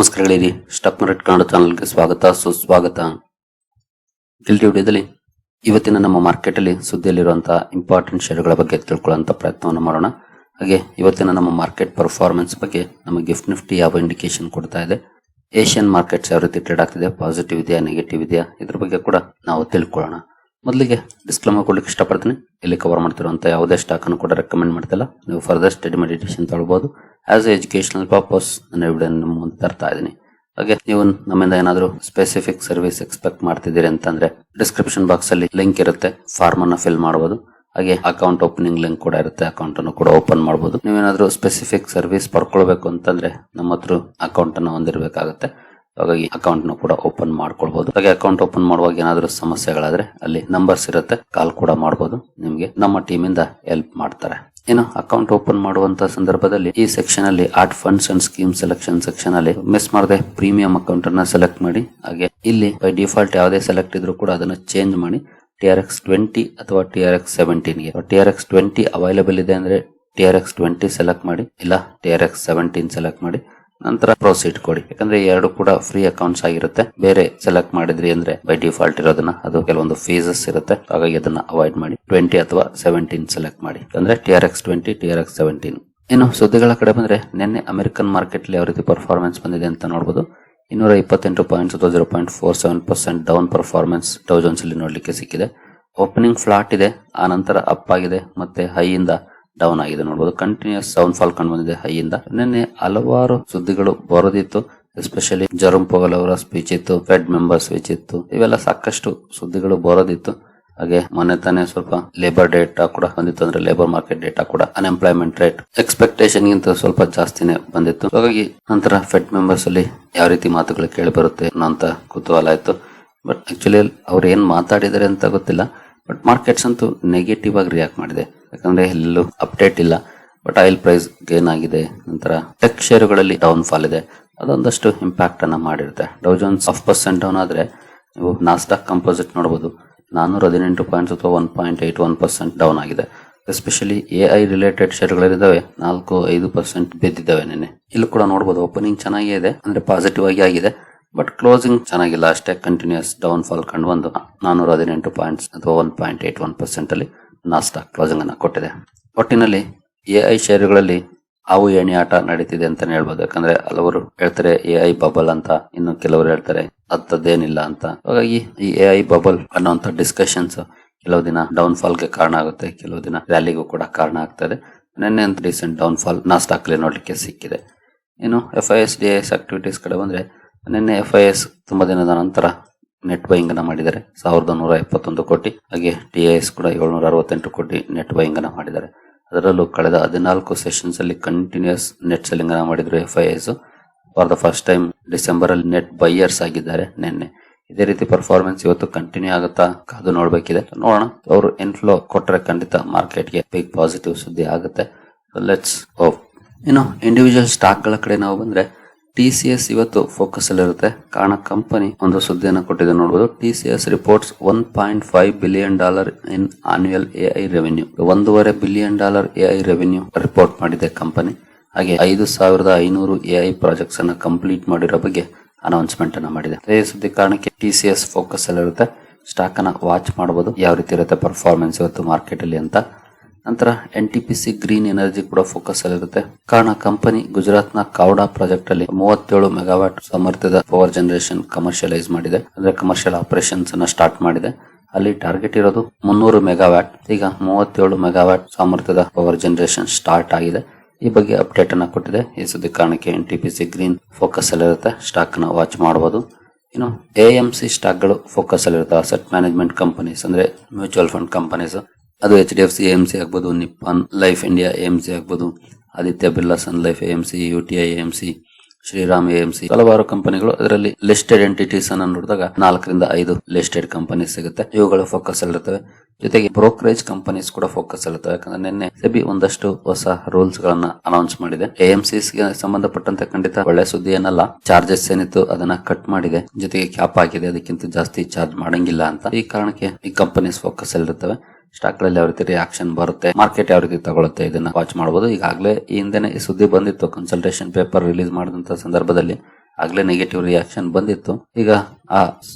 ನಮಸ್ಕಾರಗಳಿರಿ. Stock market Kannada ಚಾನಲ್ಗೆ ಸ್ವಾಗತ ಸುಸ್ವಾಗತ. ಗಿಲ್ಟಿ ವಿಡಿಯೋದಲ್ಲಿ ಇವತ್ತಿನ ನಮ್ಮ ಮಾರ್ಕೆಟ್ ಅಲ್ಲಿ ಸುದ್ದಿಯಲ್ಲಿರುವಂತಹ ಇಂಪಾರ್ಟೆಂಟ್ ಶೇರುಗಳ ಬಗ್ಗೆ ತಿಳ್ಕೊಳ್ಳುವಂತ ಪ್ರಯತ್ನವನ್ನು ಮಾಡೋಣ. ಹಾಗೆ ಇವತ್ತಿನ ನಮ್ಮ ಮಾರ್ಕೆಟ್ ಪರ್ಫಾರ್ಮೆನ್ಸ್ ಬಗ್ಗೆ ನಮ್ಮ ಗಿಫ್ಟ್ ನಿಫ್ಟಿ ಯಾವ ಇಂಡಿಕೇಶನ್ ಕೊಡ್ತಾ ಇದೆ, ಏಷ್ಯನ್ ಮಾರ್ಕೆಟ್ಸ್ ಯಾವ ರೀತಿ ಟ್ರೇಡ್ ಆಗ್ತಿದೆ, ಪಾಸಿಟಿವ್ ಇದೆಯಾ ನೆಗೆಟಿವ್ ಇದೆಯಾ, ಇದ್ರ ಬಗ್ಗೆ ಕೂಡ ನಾವು ತಿಳ್ಕೊಳ್ಳೋಣ. ಮೊದಲಿಗೆ ಡಿಸ್ಕ್ಲೇಮರ್ ಕೊಡ್ಲಿಕ್ಕೆ ಇಷ್ಟಪಡ್ತೀನಿ. ಇಲ್ಲಿ ಕವರ್ ಮಾಡ್ತಿರುವಂತ ಯಾವುದೇ ಸ್ಟಾಕ್ ಅನ್ನು ಕೂಡ ರೆಕಮೆಂಡ್ ಮಾಡ್ತಿಲ್ಲ. ನೀವು ಫರ್ದರ್ ಸ್ಟಡಿ ಮೆಡಿಟೇಷನ್ ತಗೊಳ್ಬಹುದು. ಆಸ್ ಎ ಎಜುಕೇಶನಲ್ ಪರ್ಪಸ್ ನನ್ನ ವಿಡಿಯೋ ನಿಮ್ಮ ಮುಂದೆ ತರ್ತಾ ಇದ್ದೀನಿ. ಹಾಗೆ ನೀವು ನಮ್ಮಿಂದ ಏನಾದರೂ ಸ್ಪೆಸಿಫಿಕ್ ಸರ್ವಿಸ್ ಎಕ್ಸ್ಪೆಕ್ಟ್ ಮಾಡ್ತಿದ್ದೀರಿ ಅಂತಂದ್ರೆ ಡಿಸ್ಕ್ರಿಪ್ಷನ್ ಬಾಕ್ಸ್ ಅಲ್ಲಿ ಲಿಂಕ್ ಇರುತ್ತೆ, ಫಾರ್ಮ್ ಅನ್ನ ಫಿಲ್ ಮಾಡಬಹುದು. ಹಾಗೆ ಅಕೌಂಟ್ ಓಪನಿಂಗ್ ಲಿಂಕ್ ಕೂಡ ಇರುತ್ತೆ, ಅಕೌಂಟ್ ಅನ್ನು ಕೂಡ ಓಪನ್ ಮಾಡಬಹುದು. ನೀವೇನಾದ್ರೂ ಸ್ಪೆಸಿಫಿಕ್ ಸರ್ವಿಸ್ ಪಡ್ಕೊಳ್ಬೇಕು ಅಂತಂದ್ರೆ ನಮ್ಮ ಹತ್ರ ಅಕೌಂಟ್ ಅನ್ನು ಹೊಂದಿರಬೇಕಾಗುತ್ತೆ. ಹಾಗಾಗಿ ಅಕೌಂಟ್ ನ ಕೂಡ ಓಪನ್ ಮಾಡ್ಕೊಳ್ಬಹುದು. ಹಾಗೆ ಅಕೌಂಟ್ ಓಪನ್ ಮಾಡುವಾಗ ಏನಾದರೂ ಸಮಸ್ಯೆಗಳಾದ್ರೆ ಅಲ್ಲಿ ನಂಬರ್ಸ್ ಇರುತ್ತೆ, ಕಾಲ್ ಕೂಡ ಮಾಡಬಹುದು. ನಿಮ್ಗೆ ನಮ್ಮ ಟೀಮ್ ಇಂದ ಹೆಲ್ಪ್ ಮಾಡ್ತಾರೆ. ಇನ್ನು ಅಕೌಂಟ್ ಓಪನ್ ಮಾಡುವಂತ ಸಂದರ್ಭದಲ್ಲಿ ಈ ಸೆಕ್ಷನ್ ಅಲ್ಲಿ art funds and scheme selection section ಅಲ್ಲಿ ಮಿಸ್ ಮಾಡದೆ ಪ್ರೀಮಿಯಂ ಅಕೌಂಟ್ ಅನ್ನ ಸೆಲೆಕ್ಟ್ ಮಾಡಿ. ಹಾಗೆ ಇಲ್ಲಿ ಬೈ ಡಿಫಾಲ್ಟ್ ಯಾವುದೇ ಸೆಲೆಕ್ಟ್ ಇದ್ರೂ ಕೂಡ ಅದನ್ನ ಚೇಂಜ್ ಮಾಡಿ TRX20 ಅಥವಾ TRX17 ಗೆ. TRX20 ಅವೈಲೇಬಲ್ ಇದೆ ಅಂದ್ರೆ TRX20 ಸೆಲೆಕ್ಟ್ ಮಾಡಿ, ಇಲ್ಲ TRX17 ಸೆಲೆಕ್ಟ್ ಮಾಡಿ, ನಂತರ ಪ್ರೊಸೀಡ್ ಕೊಡಿ. ಯಾಕಂದ್ರೆ ಎರಡು ಕೂಡ ಫ್ರೀ ಅಕೌಂಟ್ಸ್ ಆಗಿರುತ್ತೆ. ಬೇರೆ ಸೆಲೆಕ್ಟ್ ಮಾಡಿದ್ರಿ ಅಂದ್ರೆ ಬೈ ಡಿಫಾಲ್ಟ್ ಇರೋದನ್ನ ಅದು ಕೆಲವೊಂದು ಫೀಸಸ್ ಇರುತ್ತೆ, ಹಾಗಾಗಿ ಅದನ್ನ ಅವಾಯ್ಡ್ ಮಾಡಿ 20 ಅಥವಾ 17 ಸೆಲೆಕ್ಟ್ ಮಾಡಿ. ಅಂದ್ರೆ TRX20 TRX17. ಇನ್ನು ಸುದ್ದಿಗಳ ಕಡೆ ಬಂದ್ರೆ ನಿನ್ನೆ ಅಮೆರಿಕನ್ ಮಾರ್ಕೆಟ್ ಯಾವ ರೀತಿ ಪರ್ಫಾರ್ಮೆನ್ಸ್ ಬಂದಿದೆ ಅಂತ ನೋಡಬಹುದು. 228 ಪಾಯಿಂಟ್ಸ್ ಅಥವಾ 0.47% ಡೌನ್ ಪರ್ಫಾರ್ಮೆನ್ಸ್ ಡೌ ಜೋನ್ಸ್ ಅಲ್ಲಿ ನೋಡ್ಲಿಕ್ಕೆ ಸಿಕ್ಕಿದೆ. ಓಪನಿಂಗ್ ಫ್ಲಾಟ್ ಇದೆ, ಆ ನಂತರ ಅಪ್ ಆಗಿದೆ, ಮತ್ತೆ ಹೈ ಇಂದ ಡೌನ್ ಆಗಿದೆ ನೋಡಬಹುದು. ಕಂಟಿನ್ಯೂಸ್ ಡೌನ್ ಫಾಲ್ ಕಂಡು ಬಂದಿದೆ ಹೈ ಇಂದ. ನಿನ್ನೆ ಹಲವಾರು ಸುದ್ದಿಗಳು ಬರೋದಿತ್ತು, ಎಸ್ಪೆಷಲಿ ಜರೋಮ್ ಪೊವೆಲ್ ಅವರ ಸ್ಪೀಚ್ ಇತ್ತು, ಫೆಡ್ ಮೆಂಬರ್ ಸ್ಪೀಚ್ ಇತ್ತು, ಇವೆಲ್ಲ ಸಾಕಷ್ಟು ಸುದ್ದಿಗಳು ಬರೋದಿತ್ತು. ಹಾಗೆ ಮೊನ್ನೆ ತಾನೇ ಸ್ವಲ್ಪ ಲೇಬರ್ ಡೇಟಾ ಕೂಡ ಬಂದಿತ್ತು, ಅಂದ್ರೆ ಲೇಬರ್ ಮಾರ್ಕೆಟ್ ಡೇಟಾ ಕೂಡ ಅನ್ಎಂಪ್ಲಾಯ್ಮೆಂಟ್ ರೇಟ್ ಎಕ್ಸ್ಪೆಕ್ಟೇಷನ್ ಗಿಂತ ಸ್ವಲ್ಪ ಜಾಸ್ತಿನೇ ಬಂದಿತ್ತು. ಹಾಗಾಗಿ ನಂತರ ಫೆಡ್ ಮೆಂಬರ್ಸ್ ಅಲ್ಲಿ ಯಾವ ರೀತಿ ಮಾತುಗಳು ಕೇಳಿ ಬರುತ್ತೆ ಅನ್ನೋಂತ ಕುತೂಹಲ ಆಯ್ತು. ಬಟ್ ಆಕ್ಚುಲಿ ಅವ್ರು ಏನ್ ಮಾತಾಡಿದಾರೆ ಅಂತ ಗೊತ್ತಿಲ್ಲ. ಬಟ್ ಮಾರ್ಕೆಟ್ಸ್ ಅಂತೂ ನೆಗೆಟಿವ್ ಆಗಿ ರಿಯಾಕ್ಟ್ ಮಾಡಿದೆ, ಯಾಕಂದ್ರೆ ಎಲ್ಲೂ ಅಪ್ಡೇಟ್ ಇಲ್ಲ. ಬಟ್ ಆಯಿಲ್ ಪ್ರೈಸ್ ಗೇನ್ ಆಗಿದೆ, ನಂತರ ಟೆಕ್ ಶೇರುಗಳಲ್ಲಿ ಡೌನ್ ಫಾಲ್ ಇದೆ, ಅದೊಂದಷ್ಟು ಇಂಪ್ಯಾಕ್ಟ್ ಅನ್ನ ಮಾಡಿರುತ್ತೆ. ಡೌ ಜೋನ್ಸ್ 1% ಡೌನ್ ಆದ್ರೆ ನೀವು ನಾಸ್ಡಾಕ್ ಕಂಪೋಸಿಟ್ ನೋಡಬಹುದು, 418 ಪಾಯಿಂಟ್ಸ್ ಅಥವಾ 1.81% ಡೌನ್ ಆಗಿದೆ. ಎಸ್ಪೆಷಲಿ AI ರಿಲೇಟೆಡ್ ಶೇರುಗಳಿದ್ದಾವೆ 4-5% ಬಿದ್ದಿದ್ದಾವೆ. ನಿನ್ನೆ ಇಲ್ಲಿ ಕೂಡ ನೋಡಬಹುದು ಓಪನಿಂಗ್ ಚೆನ್ನಾಗೇ ಇದೆ, ಅಂದ್ರೆ ಪಾಸಿಟಿವ್ ಆಗಿದೆ. ಬಟ್ ಕ್ಲೋಸಿಂಗ್ ಚೆನ್ನಾಗಿಲ್ಲ ಅಷ್ಟೇ, ಕಂಟಿನ್ಯೂಸ್ ಡೌನ್ ಫಾಲ್ ಕಂಡು ಬಂದು 418 ಪಾಯಿಂಟ್ಸ್ ಅಥವಾ 1.81% ಅಲ್ಲಿ ನಾಸ್ಡಾಕ್ ಕ್ಲೋಸಿಂಗ್ ಅನ್ನ ಕೊಟ್ಟಿದೆ. ಒಟ್ಟಿನಲ್ಲಿ AI ಶೇರುಗಳಲ್ಲಿ ಹಾವು ಏಣಿ ಆಟ ನಡೀತಿದೆ ಅಂತಾನೆ ಹೇಳ್ಬೋದು. ಯಾಕಂದ್ರೆ ಹಲವರು ಹೇಳ್ತಾರೆ AI ಬಬಲ್ ಅಂತ, ಇನ್ನು ಕೆಲವರು ಹೇಳ್ತಾರೆ ಅಂತದ್ದೇನಿಲ್ಲ ಅಂತ. ಹಾಗಾಗಿ ಈ AI ಬಬಲ್ ಅನ್ನೋಂತ ಡಿಸ್ಕಷನ್ಸ್ ಕೆಲವು ದಿನ ಡೌನ್ ಫಾಲ್ ಗೆ ಕಾರಣ ಆಗುತ್ತೆ, ಕೆಲವು ದಿನ ರ್ಯಾಲಿಗೂ ಕೂಡ ಕಾರಣ ಆಗ್ತದೆ. ನಿನ್ನೆ ಅಂತ ರೀಸೆಂಟ್ ಡೌನ್ ಫಾಲ್ ನಾಸ್ಡಾಕ್ ಅಲ್ಲಿ ನೋಡ್ಲಿಕ್ಕೆ ಸಿಕ್ಕಿದೆ. ಇನ್ನು FIS DIS ಆಕ್ಟಿವಿಟೀಸ್ ಕಡೆ ಬಂದ್ರೆ ನಿನ್ನೆ FIS ತುಂಬಾ ದಿನದ ನಂತರ ನೆಟ್ ಬೈಯಿಂಗ್ ಅನ್ನ ಮಾಡಿದ್ದಾರೆ, 1171 ಕೋಟಿ. ಹಾಗೆ DIS ಕೂಡ 768 ಕೋಟಿ ನೆಟ್ ಬೈಯಿಂಗ್ ಅನ್ನ ಮಾಡಿದ್ದಾರೆ. ಅದರಲ್ಲೂ ಕಳೆದ 14 ಸೆಷನ್ಸ್ ಅಲ್ಲಿ ಕಂಟಿನ್ಯೂಸ್ ನೆಟ್ ಸೆಲ್ಲಿಂಗ್ ಅನ್ನ ಮಾಡಿದ್ರು FIS. For the first time December ಅಲ್ಲಿ ನೆಟ್ ಬೈಯರ್ಸ್ ಆಗಿದ್ದಾರೆ ನಿನ್ನೆ. ಇದೇ ರೀತಿ ಪರ್ಫಾರ್ಮೆನ್ಸ್ ಇವತ್ತು ಕಂಟಿನ್ಯೂ ಆಗುತ್ತಾ ಕಾದು ನೋಡ್ಬೇಕಿದೆ, ನೋಡೋಣ. ಅವರು ಇನ್ಫ್ಲೋ ಕೊಟ್ಟರೆ ಖಂಡಿತ ಮಾರ್ಕೆಟ್ಗೆ ಬಿಗ್ ಪಾಸಿಟಿವ್ ಸುದ್ದಿ ಆಗುತ್ತೆ. Let's hope. ಇನ್ನು ಇಂಡಿವಿಜುವಲ್ ಸ್ಟಾಕ್ ಗಳ ಕಡೆ ನಾವು ಬಂದ್ರೆ TCS ಇವತ್ತು ಫೋಕಸ್ ಅಲ್ಲಿ ಇರುತ್ತೆ. ಕಾರಣ ಕಂಪನಿ ಒಂದು ಸುದ್ದಿಯನ್ನು ಕೊಟ್ಟಿದೆ ನೋಡಬಹುದು. TCS reports $1.5 billion in annual AI revenue. $1.5 billion AI revenue report ಮಾಡಿದೆ ಕಂಪನಿ. ಹಾಗೆ 5,500 AI ಪ್ರಾಜೆಕ್ಟ್ಸ್ ಅನ್ನ ಕಂಪ್ಲೀಟ್ ಮಾಡಿರೋ ಬಗ್ಗೆ ಅನೌನ್ಸ್ಮೆಂಟ್ ಅನ್ನ ಮಾಡಿದೆ. ಈ ಸುದ್ದಿ ಕಾರಣಕ್ಕೆ TCS ಫೋಕಸ್ ಅಲ್ಲಿ ಇರುತ್ತೆ. ಸ್ಟಾಕ್ ಅನ್ನ ವಾಚ್ ಮಾಡಬಹುದು ಯಾವ ರೀತಿ ಇರುತ್ತೆ ಪರ್ಫಾರ್ಮೆನ್ಸ್ ಇವತ್ತು ಮಾರ್ಕೆಟ್ ಅಲ್ಲಿ ಅಂತ. ನಂತರ NTPC ಗ್ರೀನ್ ಎನರ್ಜಿ ಕೂಡ ಫೋಕಸ್ ಅಲ್ಲಿರುತ್ತೆ. ಕಾರಣ ಕಂಪನಿ ಗುಜರಾತ್ ನ ಕಾವ್ಡಾ ಪ್ರಾಜೆಕ್ಟ್ ಅಲ್ಲಿ 37 ಮೆಗಾವ್ಯಾಟ್ ಸಾಮರ್ಥ್ಯದ ಪವರ್ ಜನರೇಷನ್ ಕಮರ್ಷಿಯಲೈಸ್ ಮಾಡಿದೆ, ಅಂದ್ರೆ ಕಮರ್ಷಿಯಲ್ ಆಪರೇಷನ್ಸ್ ಅನ್ನ ಸ್ಟಾರ್ಟ್ ಮಾಡಿದೆ. ಅಲ್ಲಿ ಟಾರ್ಗೆಟ್ ಇರೋದು 300 ಮೆಗಾವ್ಯಾಟ್. ಈಗ 37 ಮೆಗಾವ್ಯಾಟ್ ಸಾಮರ್ಥ್ಯದ ಪವರ್ ಜನರೇಷನ್ ಸ್ಟಾರ್ಟ್ ಆಗಿದೆ. ಈ ಬಗ್ಗೆ ಅಪ್ಡೇಟ್ ಅನ್ನ ಕೊಟ್ಟಿದೆ. ಈ ಸುದ್ದಿ ಕಾರಣಕ್ಕೆ NTPC ಗ್ರೀನ್ ಫೋಕಸ್ ಅಲ್ಲಿರುತ್ತೆ, ಸ್ಟಾಕ್ ನ ವಾಚ್ ಮಾಡಬಹುದು. ಇನ್ನು AMC ಸ್ಟಾಕ್ ಗಳು ಫೋಕಸ್ ಅಲ್ಲಿರುತ್ತೆ. ಅಸೆಟ್ ಮ್ಯಾನೇಜ್ಮೆಂಟ್ ಕಂಪನೀಸ್ ಅಂದ್ರೆ ಮ್ಯೂಚುವಲ್ ಫಂಡ್ ಕಂಪನೀಸ್, ಅದು HDFC AMC ಆಗ್ಬೋದು, ನಿಪ್ಪಾನ್ ಲೈಫ್ ಇಂಡಿಯಾ AMC ಆಗ್ಬೋದು, Aditya Birla sun life AMC, UTI AMC, Shriram AMC, ಹಲವಾರು ಕಂಪನಿಗಳು. ಅದರಲ್ಲಿ ಲಿಸ್ಟೆಡ್ ಎಂಟಿಟೀಸ್ ಅನ್ನು ನೋಡಿದಾಗ 4-5 ಲಿಸ್ಟೆಡ್ ಕಂಪನೀಸ್ ಸಿಗುತ್ತೆ. ಇವುಗಳು ಫೋಕಸ್ ಅಲ್ಲಿರ್ತವೆ. ಜೊತೆಗೆ ಬ್ರೋಕರೇಜ್ ಕಂಪನೀಸ್ ಕೂಡ ಫೋಕಸ್ ಅಲ್ಲಿರ್ತವೆ. ಯಾಕಂದ್ರೆ ನಿನ್ನೆ SEBI ಒಂದಷ್ಟು ಹೊಸ ರೂಲ್ಸ್ ಗಳನ್ನ ಅನೌನ್ಸ್ ಮಾಡಿದೆ. AMCs ಗೆ ಸಂಬಂಧಪಟ್ಟಂತೆ ಖಂಡಿತ ಒಳ್ಳೆ ಸುದ್ದಿ ಏನಲ್ಲ. ಚಾರ್ಜಸ್ ಏನಿತ್ತು ಅದನ್ನ ಕಟ್ ಮಾಡಿದೆ, ಜೊತೆಗೆ ಕ್ಯಾಪ್ ಹಾಕಿದೆ, ಅದಕ್ಕಿಂತ ಜಾಸ್ತಿ ಚಾರ್ಜ್ ಮಾಡಂಗಿಲ್ಲ ಅಂತ. ಈ ಕಾರಣಕ್ಕೆ ಈ ಕಂಪನೀಸ್ ಫೋಕಸ್ ಅಲ್ಲಿರ್ತವೆ. ಸ್ಟಾಕ್ ಗಳಲ್ಲಿ ಯಾವ ರೀತಿ ರಿಯಾಕ್ಷನ್ ಬರುತ್ತೆ, ಮಾರ್ಕೆಟ್ ಯಾವ ರೀತಿ ತಗೊಳುತ್ತೆ, ಇದನ್ನ ವಾಚ್ ಮಾಡಬಹುದು. ಈಗಾಗಲೇ ಈ ಹಿಂದೆನೆ ಈ ಸುದ್ದಿ ಬಂದಿತ್ತು. ಕನ್ಸಲ್ಟೇಷನ್ ಪೇಪರ್ ರಿಲೀಸ್ ಮಾಡಿದಂತ ಸಂದರ್ಭದಲ್ಲಿ ಆಗ್ಲೇ ನೆಗೆಟಿವ್ ರಿಯಾಕ್ಷನ್ ಬಂದಿತ್ತು. ಈಗ ಆ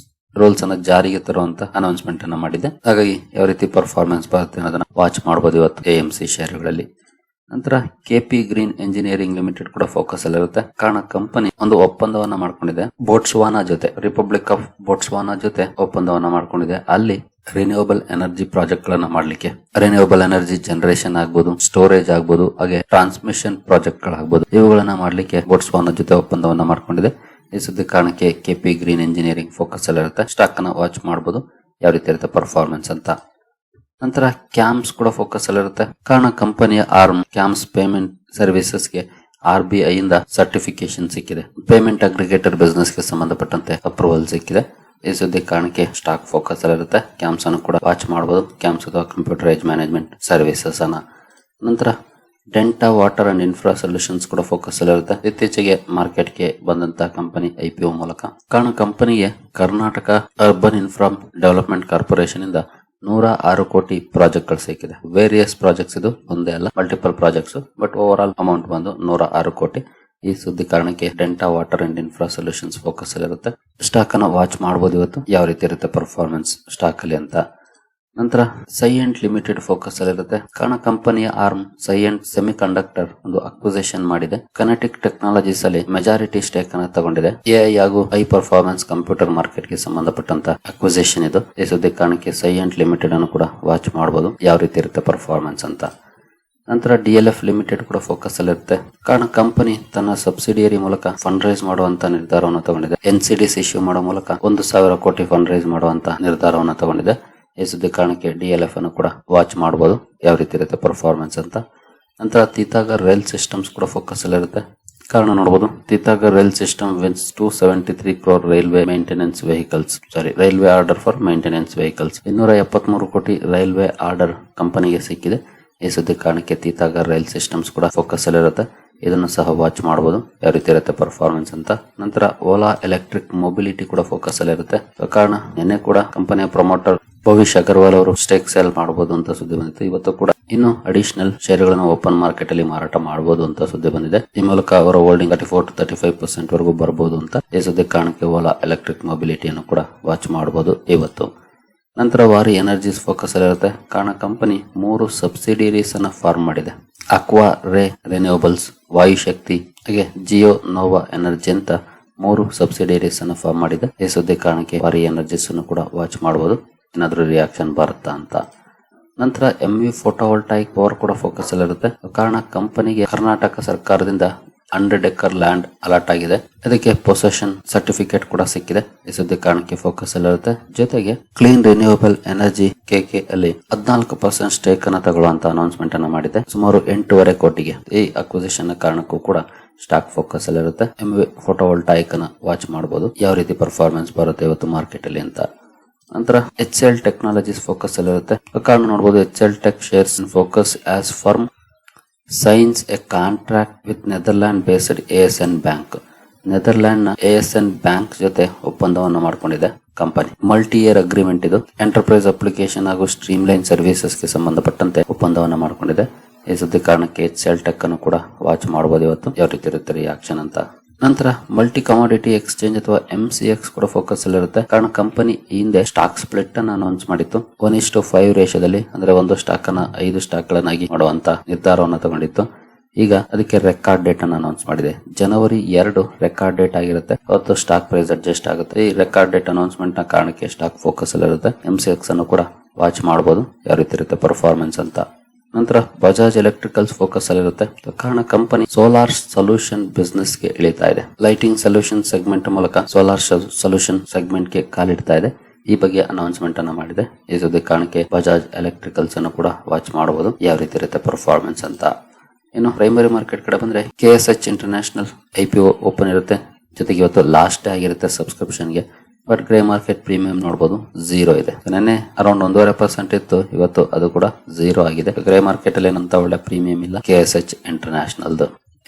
ರೂಲ್ಸ್ ಅನ್ನ ಜಾರಿಗೆ ತರುವಂತ ಅನೌನ್ಸ್ಮೆಂಟ್ ಅನ್ನ ಮಾಡಿದೆ. ಹಾಗಾಗಿ ಯಾವ ರೀತಿ ಪರ್ಫಾರ್ಮೆನ್ಸ್ ಬರುತ್ತೆ ಅನ್ನೋದನ್ನ ವಾಚ್ ಮಾಡಬಹುದು ಇವತ್ತು AMC ಶೇರುಗಳಲ್ಲಿ. ನಂತರ KP ಗ್ರೀನ್ ಎಂಜಿನಿಯರಿಂಗ್ ಲಿಮಿಟೆಡ್ ಕೂಡ ಫೋಕಸ್ ಅಲ್ಲಿ ಇರುತ್ತೆ. ಕಾರಣ ಕಂಪನಿ ಒಂದು ಒಪ್ಪಂದವನ್ನ ಮಾಡ್ಕೊಂಡಿದೆ ಬೋಟ್ಸ್ವಾನಾ ಜೊತೆ, ರಿಪಬ್ಲಿಕ್ ಆಫ್ ಬೋಟ್ಸ್ವಾನಾ ಜೊತೆ ಒಪ್ಪಂದವನ್ನ ಮಾಡ್ಕೊಂಡಿದೆ. ಅಲ್ಲಿ ರಿನ್ಯೂವಬಲ್ ಎನರ್ಜಿ ಪ್ರಾಜೆಕ್ಟ್ ಗಳನ್ನ ಮಾಡ್ಲಿಕ್ಕೆ, ರಿನ್ಯೂವಬಲ್ ಎನರ್ಜಿ ಜನರೇಷನ್ ಆಗ್ಬೋದು, ಸ್ಟೋರೇಜ್ ಆಗ್ಬೋದು, ಹಾಗೆ ಟ್ರಾನ್ಸ್ಮಿಷನ್ ಪ್ರಾಜೆಕ್ಟ್ ಗಳಾಗ್ಬೋದು, ಇವುಗಳನ್ನ ಮಾಡ್ಲಿಕ್ಕೆ ಬೋಟ್ಸ್ವಾನಾ ಜೊತೆ ಒಪ್ಪಂದವನ್ನ ಮಾಡ್ಕೊಂಡಿದೆ. ಈ ಸುದ್ದಿ ಕಾರಣಕ್ಕೆ KP ಗ್ರೀನ್ ಎಂಜಿನಿಯರಿಂಗ್ ಫೋಕಸ್ ಅಲ್ಲಿ ಇರುತ್ತೆ. ಸ್ಟಾಕ್ ಅನ್ನ ವಾಚ್ ಮಾಡಬಹುದು ಯಾವ ರೀತಿ ಇರುತ್ತೆ ಪರ್ಫಾರ್ಮೆನ್ಸ್ ಅಂತ. ನಂತರ ಕ್ಯಾಮ್ಸ್ ಕೂಡ ಫೋಕಸ್ ಅಲ್ಲಿ ಇರುತ್ತೆ. ಕಾರಣ ಕಂಪನಿಯ ಆರ್ಮ್ ಕ್ಯಾಮ್ಸ್ ಪೇಮೆಂಟ್ ಸರ್ವಿಸಸ್ ಗೆ RBI ಇಂದ ಸರ್ಟಿಫಿಕೇಶನ್ ಸಿಕ್ಕಿದೆ. ಪೇಮೆಂಟ್ ಅಗ್ರಿಗೇಟರ್ ಬಿಸ್ನೆಸ್ ಗೆ ಸಂಬಂಧಪಟ್ಟಂತೆ ಅಪ್ರೂವಲ್ ಸಿಕ್ಕಿದೆ. ಈ ಸುದ್ದಿ ಕಾರಣಕ್ಕೆ ಸ್ಟಾಕ್ ಫೋಕಸ್ ಅಲ್ಲಿ ಇರುತ್ತೆ. ಕ್ಯಾಮ್ಸ್ ಅನ್ನು ಕೂಡ ವಾಚ್ ಮಾಡಬಹುದು. ಕ್ಯಾಮ್ಸ್ ಅಥವಾ ಕಂಪ್ಯೂಟರೈಸ್ ಮ್ಯಾನೇಜ್ಮೆಂಟ್ ಸರ್ವಿಸಸ್ ಅನ್ನ. ನಂತರ ಡೆಂಟಾ ವಾಟರ್ ಅಂಡ್ ಇನ್ಫ್ರಾ ಸೊಲ್ಯೂಷನ್ಸ್ ಕೂಡ ಫೋಕಸ್ ಅಲ್ಲಿ ಇರುತ್ತೆ. ಇತ್ತೀಚೆಗೆ ಮಾರ್ಕೆಟ್ ಗೆ ಬಂದಂತಹ ಕಂಪನಿ IPO ಮೂಲಕ. ಕಾರಣ ಕಂಪನಿಗೆ Karnataka urban infra development corporation ಇಂದ 106 ಕೋಟಿ ಪ್ರಾಜೆಕ್ಟ್ ಗಳು ಸಿಕ್ಕಿದೆ. ವೇರಿಯಸ್ ಪ್ರಾಜೆಕ್ಟ್ಸ್, ಇದು ಒಂದೇ ಅಲ್ಲ, multiple projects, but over all amount ಬಂದು 106 ಕೋಟಿ. ಈ ಸುದ್ದಿ ಕಾರಣಕ್ಕೆ Denta water and infra solutions focus ಅಲ್ಲಿ ಇರುತ್ತೆ. ಸ್ಟಾಕ್ ಅನ್ನ ವಾಚ್ ಮಾಡಬಹುದು ಇವತ್ತು ಯಾವ ರೀತಿ ಇರುತ್ತೆ ಪರ್ಫಾರ್ಮೆನ್ಸ್ ಸ್ಟಾಕ್ ಅಲ್ಲಿ ಅಂತ. ನಂತರ ಸೈಯೆಂಟ್ ಲಿಮಿಟೆಡ್ ಫೋಕಸ್ ಅಲ್ಲಿ ಇರುತ್ತೆ. ಕಾರಣ ಕಂಪನಿಯ ಆರ್ಮ್ ಸೈಯೆಂಟ್ ಸೆಮಿ ಕಂಡಕ್ಟರ್ ಒಂದು ಅಕ್ವಿಸಿಷನ್ ಮಾಡಿದೆ. ಕನೆಟಿಕ್ ಟೆಕ್ನಾಲಜೀಸ್ ಅಲ್ಲಿ ಮೆಜಾರಿಟಿ ಸ್ಟೇಕ್ ಅನ್ನು ತಗೊಂಡಿದೆ. AI ಹಾಗೂ ಹೈ ಪರ್ಫಾರ್ಮೆನ್ಸ್ ಕಂಪ್ಯೂಟರ್ ಮಾರ್ಕೆಟ್ ಗೆ ಸಂಬಂಧಪಟ್ಟಂತ ಅಕ್ವಿಸಿಷನ್ ಇದು. ಈ ಸುದ್ದಿ ಕಾರಣಕ್ಕೆ ಸೈಯೆಂಟ್ ಲಿಮಿಟೆಡ್ ಅನ್ನು ಕೂಡ ವಾಚ್ ಮಾಡಬಹುದು ಯಾವ ರೀತಿ ಇರುತ್ತೆ ಪರ್ಫಾರ್ಮೆನ್ಸ್ ಅಂತ. ನಂತರ DLF ಲಿಮಿಟೆಡ್ ಕೂಡ ಫೋಕಸ್ ಅಲ್ಲಿ ಇರುತ್ತೆ. ಕಾರಣ ಕಂಪನಿ ತನ್ನ ಸಬ್ಸಿಡಿಯರಿ ಮೂಲಕ ಫಂಡ್ ರೈಸ್ ಮಾಡುವಂತ ನಿರ್ಧಾರವನ್ನು ತಗೊಂಡಿದೆ. NCDs ಇಶ್ಯೂ ಮಾಡೋ ಮೂಲಕ 1,000 ಕೋಟಿ ಫಂಡ್ ರೈಸ್ ಮಾಡುವಂತ ನಿರ್ಧಾರವನ್ನು ತಗೊಂಡಿದೆ. ಈ ಸುದ್ದಿ ಕಾರಣಕ್ಕೆ DLF ಅನ್ನು ಕೂಡ ವಾಚ್ ಮಾಡಬಹುದು ಯಾವ ರೀತಿ ಇರುತ್ತೆ ಪರ್ಫಾರ್ಮೆನ್ಸ್ ಅಂತ. ನಂತರ ತೀತಾಗರ್ ರೈಲ್ ಸಿಸ್ಟಮ್ಸ್ ಕೂಡ ಫೋಕಸ್ ಅಲ್ಲಿ ಇರುತ್ತೆ. ಕಾರಣ ನೋಡಬಹುದು, Titagarh rail system wins 273 crore railway maintenance vehicles, railway order for maintenance vehicles. 273 ಕೋಟಿ ರೈಲ್ವೆ ಆರ್ಡರ್ ಕಂಪನಿಗೆ ಸಿಕ್ಕಿದೆ. ಈ ಸುದ್ದಿ ಕಾರಣಕ್ಕೆ ತೀತಾಗರ್ ರೈಲ್ ಸಿಸ್ಟಮ್ಸ್ ಕೂಡ ಫೋಕಸ್ ಅಲ್ಲಿ ಇರುತ್ತೆ. ಇದನ್ನು ಸಹ ವಾಚ್ ಮಾಡಬಹುದು ಯಾವ ರೀತಿ ಇರುತ್ತೆ ಪರ್ಫಾರ್ಮೆನ್ಸ್ ಅಂತ. ನಂತರ ಓಲಾ ಎಲೆಕ್ಟ್ರಿಕ್ ಮೊಬಿಲಿಟಿ ಕೂಡ ಫೋಕಸ್ ಅಲ್ಲಿ ಇರುತ್ತೆ. ಕಾರಣ ನಿನ್ನೆ ಕೂಡ ಕಂಪನಿಯ ಪ್ರಮೋಟರ್ ಭವಿಷ್ ಅಗರ್ವಾಲ್ ಅವರು ಸ್ಟೇಕ್ ಸೇಲ್ ಮಾಡಬಹುದು ಅಂತ ಸುದ್ದಿ ಬಂದಿತ್ತು. ಇವತ್ತು ಕೂಡ ಇನ್ನು ಅಡಿಷನಲ್ ಶೇರ್ಗಳನ್ನು ಓಪನ್ ಮಾರ್ಕೆಟ್ ಅಲ್ಲಿ ಮಾರಾಟ ಮಾಡಬಹುದು ಅಂತ ಸುದ್ದಿ ಬಂದಿದೆ. ಈ ಮೂಲಕ ಅವರ ಹೋಲ್ಡಿಂಗ್ 34 to 35% ವರೆಗೂ ಬರಬಹುದು ಅಂತ. ಈ ಸುದ್ದಿ ಕಾರಣಕ್ಕೆ ಓಲಾ ಎಲೆಕ್ಟ್ರಿಕ್ ಮೊಬಿಲಿಟಿಯನ್ನು ಕೂಡ ವಾಚ್ ಮಾಡಬಹುದು ಇವತ್ತು. ನಂತರ ವಾರಿ ಎನರ್ಜೀಸ್ ಫೋಕಸ್ ಅಲ್ಲಿ ಇರುತ್ತೆ. ಕಾರಣ ಕಂಪನಿ 3 ಸಬ್ಸಿಡಿಯರೀಸ್ ಅನ್ನ ಫಾರ್ಮ್ ಮಾಡಿದೆ. ಅಕ್ವಾ ರೇ ರಿನ್ಯೂವಬಲ್ಸ್, ವಾಯುಶಕ್ತಿ, ಹಾಗೆ ಜಿಯೋ ನೋವಾ ಎನರ್ಜಿ ಅಂತ 3 ಸಬ್ಸಿಡಿಯರೀಸ್ ಅನ್ನು ಫಾರ್ಮ್ ಮಾಡಿದೆ. ಈ ಸುದ್ದಿ ಕಾರಣಕ್ಕೆ ವಾರಿ ಎನರ್ಜೀಸ್ ಅನ್ನು ಕೂಡ ವಾಚ್ ಮಾಡಬಹುದು ಏನಾದ್ರೂ ರಿಯಾಕ್ಷನ್ ಬರುತ್ತಾ ಅಂತ. ನಂತರ MV ಫೋಟೋವೋಲ್ಟಾಯಿಕ್ ಪವರ್ ಕೂಡ ಫೋಕಸ್ ಅಲ್ಲಿ ಇರುತ್ತೆ. ಕಾರಣ ಕಂಪನಿಗೆ ಕರ್ನಾಟಕ ಸರ್ಕಾರದಿಂದ 100 acre ಲ್ಯಾಂಡ್ ಅಲಾಟ್ ಆಗಿದೆ. ಅದಕ್ಕೆ ಪೊಸೆಷನ್ ಸರ್ಟಿಫಿಕೇಟ್ ಕೂಡ ಸಿಕ್ಕಿದೆ. ಈ ಸುದ್ದಿ ಕಾರಣಕ್ಕೆ ಫೋಕಸ್ ಅಲ್ಲಿ ಇರುತ್ತೆ. ಜೊತೆಗೆ ಕ್ಲೀನ್ ರಿನ್ಯೂವಬಲ್ ಎನರ್ಜಿ KK ಅಲ್ಲಿ 14% ಸ್ಟೇಕ್ ಅನ್ನು ತಗೊಳ್ಳುವಂತ ಅನೌನ್ಸ್ಮೆಂಟ್ ಅನ್ನು ಮಾಡಿದೆ. ಸುಮಾರು 8.5 ಕೋಟಿಗೆ. ಈ ಅಕ್ವಿಸಿಷನ್ ಕಾರಣಕ್ಕೂ ಕೂಡ ಸ್ಟಾಕ್ ಫೋಕಸ್ ಅಲ್ಲಿ ಇರುತ್ತೆ. MV ಫೋಟೋವೋಲ್ಟಾಯಿಕ್ ಅನ್ನ ವಾಚ್ ಮಾಡಬಹುದು ಯಾವ ರೀತಿ ಪರ್ಫಾರ್ಮೆನ್ಸ್ ಬರುತ್ತೆ ಇವತ್ತು ಮಾರ್ಕೆಟ್ ಅಲ್ಲಿ ಅಂತ. ನಂತರ HCL ಟೆಕ್ನಾಲಜೀಸ್ ಫೋಕಸ್ ಅಲ್ಲಿ ಇರುತ್ತೆ. ಕಾರಣ ನೋಡಬಹುದು, HCL tech shares in focus as firm science A contract with Netherland based ASN bank. Netherland ನ ASN ಬ್ಯಾಂಕ್ ಜೊತೆ ಒಪ್ಪಂದವನ್ನು ಮಾಡಿಕೊಂಡಿದೆ ಕಂಪನಿ. ಮಲ್ಟಿ ಇಯರ್ ಅಗ್ರಿಮೆಂಟ್ ಇದು. ಎಂಟರ್ಪ್ರೈಸ್ ಅಪ್ಲಿಕೇಶನ್ ಹಾಗೂ ಸ್ಟ್ರೀಮ್ಲೈನ್ ಸರ್ವಿಸಸ್ ಗೆ ಸಂಬಂಧಪಟ್ಟಂತೆ ಒಪ್ಪಂದವನ್ನು ಮಾಡಿಕೊಂಡಿದೆ. ಈ ಸುದ್ದಿ ಕಾರಣಕ್ಕೆ HCL ಟೆಕ್ ಅನ್ನು ಕೂಡ ವಾಚ್ ಮಾಡಬಹುದು ಇವತ್ತು ಯಾವ ರೀತಿ ಇರುತ್ತೆ ರಿಯಾಕ್ಷನ್ ಅಂತ. ನಂತರ ಮಲ್ಟಿ ಕಮಾಡಿಟಿ ಎಕ್ಸ್ಚೇಂಜ್ ಅಥವಾ MCX ಕೂಡ ಫೋಕಸ್ ಅಲ್ಲಿ ಇರುತ್ತೆ. ಕಾರಣ ಕಂಪನಿ ಹಿಂದೆ ಸ್ಟಾಕ್ ಸ್ಪ್ಲಿಟ್ ಅನ್ನು ಅನೌನ್ಸ್ ಮಾಡಿತ್ತು. 1:5 ರೇಷಿಯೋದಲ್ಲಿ, ಅಂದ್ರೆ ಒಂದು ಸ್ಟಾಕ್ ಅನ್ನ 5 ಸ್ಟಾಕ್ ಗಳನ್ನಾಗಿ ಮಾಡುವಂತ ನಿರ್ಧಾರವನ್ನು ತಗೊಂಡಿತ್ತು. ಈಗ ಅದಕ್ಕೆ ರೆಕಾರ್ಡ್ ಡೇಟ್ ಅನ್ನು ಅನೌನ್ಸ್ ಮಾಡಿದೆ. ಜನವರಿ 2 ರೆಕಾರ್ಡ್ ಡೇಟ್ ಆಗಿರುತ್ತೆ. ಅವತ್ತು ಸ್ಟಾಕ್ ಪ್ರೈಸ್ ಅಡ್ಜಸ್ಟ್ ಆಗುತ್ತೆ. ಈ ರೆಕಾರ್ಡ್ ಡೇಟ್ ಅನೌನ್ಸ್ಮೆಂಟ್ ನ ಕಾರಣಕ್ಕೆ ಸ್ಟಾಕ್ ಫೋಕಸ್ ಅಲ್ಲಿ ಇರುತ್ತೆ. MCX ಅನ್ನು ಕೂಡ ವಾಚ್ ಮಾಡಬಹುದು ಯಾವ ರೀತಿ ಇರುತ್ತೆ ಪರ್ಫಾರ್ಮೆನ್ಸ್ ಅಂತ. ನಂತರ ಬಜಾಜ್ ಎಲೆಕ್ಟ್ರಿಕಲ್ಸ್ ಫೋಕಸ್ ಅಲ್ಲಿ ಇರುತ್ತೆ. ಕಾರಣ ಕಂಪನಿ ಸೋಲಾರ್ ಸೊಲ್ಯೂಷನ್ ಬಿಸ್ನೆಸ್ ಗೆ ಇಳಿತಾ ಇದೆ. ಲೈಟಿಂಗ್ ಸೊಲ್ಯೂಷನ್ ಸೆಗ್ಮೆಂಟ್ ಮೂಲಕ ಸೋಲಾರ್ ಸೊಲ್ಯೂಷನ್ ಸೆಗ್ಮೆಂಟ್ ಗೆ ಕಾಲಿಡ್ತಾ ಇದೆ. ಈ ಬಗ್ಗೆ ಅನೌನ್ಸ್ಮೆಂಟ್ ಅನ್ನು ಮಾಡಿದೆ. ಈ ಸುದ್ದಿ ಕಾರಣಕ್ಕೆ ಬಜಾಜ್ ಎಲೆಕ್ಟ್ರಿಕಲ್ಸ್ ಅನ್ನು ಕೂಡ ವಾಚ್ ಮಾಡಬಹುದು ಯಾವ ರೀತಿ ಇರುತ್ತೆ ಪರ್ಫಾರ್ಮೆನ್ಸ್ ಅಂತ. ಇನ್ನು ಪ್ರೈಮರಿ ಮಾರ್ಕೆಟ್ ಕಡೆ ಬಂದ್ರೆ KSH ಇಂಟರ್ನ್ಯಾಷನಲ್ IPO ಓಪನ್ ಇರುತ್ತೆ. ಜೊತೆಗೆ ಇವತ್ತು ಲಾಸ್ಟ್ ಡೇ ಆಗಿರುತ್ತೆ ಸಬ್ಸ್ಕ್ರಿಪ್ಷನ್ ಗೆ. ಬಟ್ ಗ್ರೇ ಮಾರ್ಕೆಟ್ ಪ್ರೀಮಿಯಂ ನೋಡಬಹುದು 0 ಇದೆ. ನೆನ್ನೆ ಅರೌಂಡ್ 1.5% ಇತ್ತು, ಇವತ್ತು ಅದು ಕೂಡ 0 ಆಗಿದೆ. ಗ್ರೇ ಮಾರ್ಕೆಟ್ ಅಲ್ಲಿ ಏನಂತ ಒಳ್ಳೆ ಪ್ರೀಮಿಯಂ ಇಲ್ಲ KSH ಇಂಟರ್ನ್ಯಾಷನಲ್.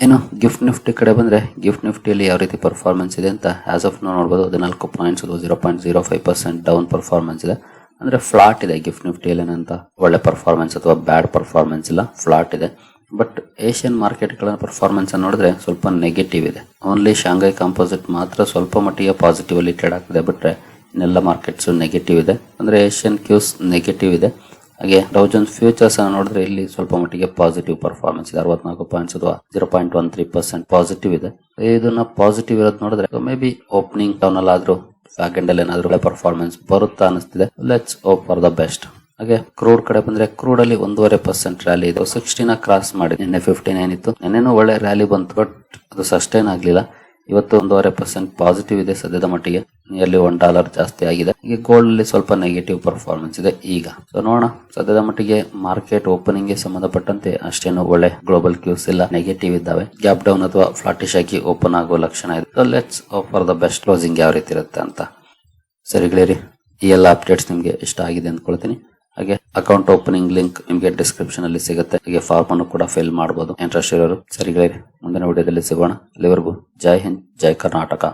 ಇನ್ನು ಗಿಫ್ಟ್ ನಿಫ್ಟಿ ಕಡೆ ಬಂದ್ರೆ ಗಿಫ್ಟ್ ನಿಫ್ಟಿಯಲ್ಲಿ ಯಾವ ರೀತಿ ಪರ್ಫಾರ್ಮೆನ್ಸ್ ಇದೆ ಅಂತ ಆಸ್ ಆಫ್ ನೋಡಬಹುದು. 14 ಪಾಯಿಂಟ್ಸ್ 0.05% ಡೌನ್ ಪರ್ಫಾರ್ಮೆನ್ಸ್ ಇದೆ. ಅಂದ್ರೆ ಫ್ಲಾಟ್ ಇದೆ ಗಿಫ್ಟ್ ನಿಫ್ಟಿಯಲ್ಲಿ. ಏನಂತ ಒಳ್ಳೆ ಪರ್ಫಾರ್ಮೆನ್ಸ್ ಅಥವಾ ಬ್ಯಾಡ್ ಪರ್ಫಾರ್ಮೆನ್ಸ್ ಇಲ್ಲ, ಫ್ಲಾಟ್ ಇದೆ. ಬಟ್ ಏಷ್ಯನ್ ಮಾರ್ಕೆಟ್ಗಳ ಪರ್ಫಾರ್ಮೆನ್ಸ್ ನೋಡಿದ್ರೆ ಸ್ವಲ್ಪ ನೆಗೆಟಿವ್ ಇದೆ. ಓನ್ಲಿ ಶಾಂಘೈ ಕಾಂಪೋಸಿಟ್ ಮಾತ್ರ ಸ್ವಲ್ಪ ಮಟ್ಟಿಗೆ ಪಾಸಿಟಿವ್ ಅಲ್ಲಿ ಟ್ರೇಡ್ ಆಗ್ತಿದೆ, ಬಿಟ್ರೆ ಇನ್ನೆಲ್ಲ ಮಾರ್ಕೆಟ್ಸ್ ನೆಗೆಟಿವ್ ಇದೆ. ಅಂದ್ರೆ ಏಷ್ಯನ್ ಕ್ಯೂಸ್ ನೆಗೆಟಿವ್ ಇದೆ. ಹಾಗೆ ಡೌ ಜೋನ್ಸ್ ಫ್ಯೂಚರ್ಸ್ ಅನ್ನು ನೋಡಿದ್ರೆ ಇಲ್ಲಿ ಸ್ವಲ್ಪ ಮಟ್ಟಿಗೆ ಪಾಸಿಟಿವ್ ಪರ್ಫಾರ್ಮೆನ್ಸ್ ಇದೆ. 64 ಪಾಯಿಂಟ್ಸ್ ಅಥವಾ 0.13% ಪಾಸಿಟಿವ್ ಇದೆ. ಇದನ್ನ ಪಾಸಿಟಿವ್ ಇರೋದು ನೋಡಿದ್ರೆ ಮೇ ಬಿ ಓಪನಿಂಗ್ ಟೌನ್ ಅಲ್ಲಿ ಆದ್ರೂ ಬ್ಯಾಕ್ ಎಂಡ್ ಅಲ್ಲಿ ಏನಾದ್ರೂ ಒಳ್ಳೆ ಪರ್ಫಾರ್ಮೆನ್ಸ್ ಬರುತ್ತಾ ಅನಿಸ್ತಿದೆ. Let's hope for the best. ಹಾಗೆ ಕ್ರೂಡ್ ಕಡೆ ಬಂದ್ರೆ ಕ್ರೂಡ್ ಅಲ್ಲಿ 1.5% ರ್ಯಾಲಿ ಇದೆ. 60 ಕ್ರಾಸ್ ಮಾಡಿ ನಿನ್ನೆ 59 ಇತ್ತು. ನಿನ್ನೆನೂ ಒಳ್ಳೆ ರ್ಯಾಲಿ ಬಂತು, ಬಟ್ ಅದು ಸಸ್ಟೈನ್ ಆಗ್ಲಿಲ್ಲ. ಇವತ್ತು 1.5% ಪಾಸಿಟಿವ್ ಇದೆ ಸದ್ಯದ ಮಟ್ಟಿಗೆ. ನಿಯರ್ಲಿ $1 ಜಾಸ್ತಿ ಆಗಿದೆ. ಈಗ ಗೋಲ್ಡ್ ಅಲ್ಲಿ ಸ್ವಲ್ಪ ನೆಗೆಟಿವ್ ಪರ್ಫಾರ್ಮೆನ್ಸ್ ಇದೆ ಈಗ. ಸೊ ನೋಡೋಣ, ಸದ್ಯದ ಮಟ್ಟಿಗೆ ಮಾರ್ಕೆಟ್ ಓಪನಿಂಗ್ ಗೆ ಸಂಬಂಧಪಟ್ಟಂತೆ ಅಷ್ಟೇನು ಒಳ್ಳೆ ಗ್ಲೋಬಲ್ ಕ್ಯೂಸ್ ಇಲ್ಲ, ನೆಗೆಟಿವ್ ಇದ್ದಾವೆ. ಗ್ಯಾಪ್ ಡೌನ್ ಅಥವಾ ಫ್ಲಾಟಿಶ್ ಆಗಿ ಓಪನ್ ಆಗುವ ಲಕ್ಷಣ ಇದೆ. So let's hope for the best. Closing ಯಾವ ರೀತಿ ಇರುತ್ತೆ ಅಂತ. ಸರಿಗಳೇರಿ, ಈ ಎಲ್ಲ ಅಪ್ಡೇಟ್ಸ್ ನಿಮ್ಗೆ ಇಷ್ಟ ಆಗಿದೆ ಅಂದ್ಕೊಳ್ತೀನಿ. ಹಾಗೆ ಅಕೌಂಟ್ ಓಪನಿಂಗ್ ಲಿಂಕ್ ನಿಮಗೆ ಡಿಸ್ಕ್ರಿಪ್ಷನ್ ಅಲ್ಲಿ ಸಿಗುತ್ತೆ. ಹಾಗೆ ಫಾರ್ಮ್ ಅನ್ನು ಕೂಡ ಫಿಲ್ ಮಾಡಬಹುದು ಇಂಟ್ರೆಸ್ಟ್ ಇರೋರು. ಸರಿಗಳೇರಿ, ಮುಂದಿನ ವಿಡಿಯೋದಲ್ಲಿ ಸಿಗೋಣ. ಅಲ್ಲಿವರೆಗೂ ಜೈ ಹಿಂದ್, ಜೈ ಕರ್ನಾಟಕ.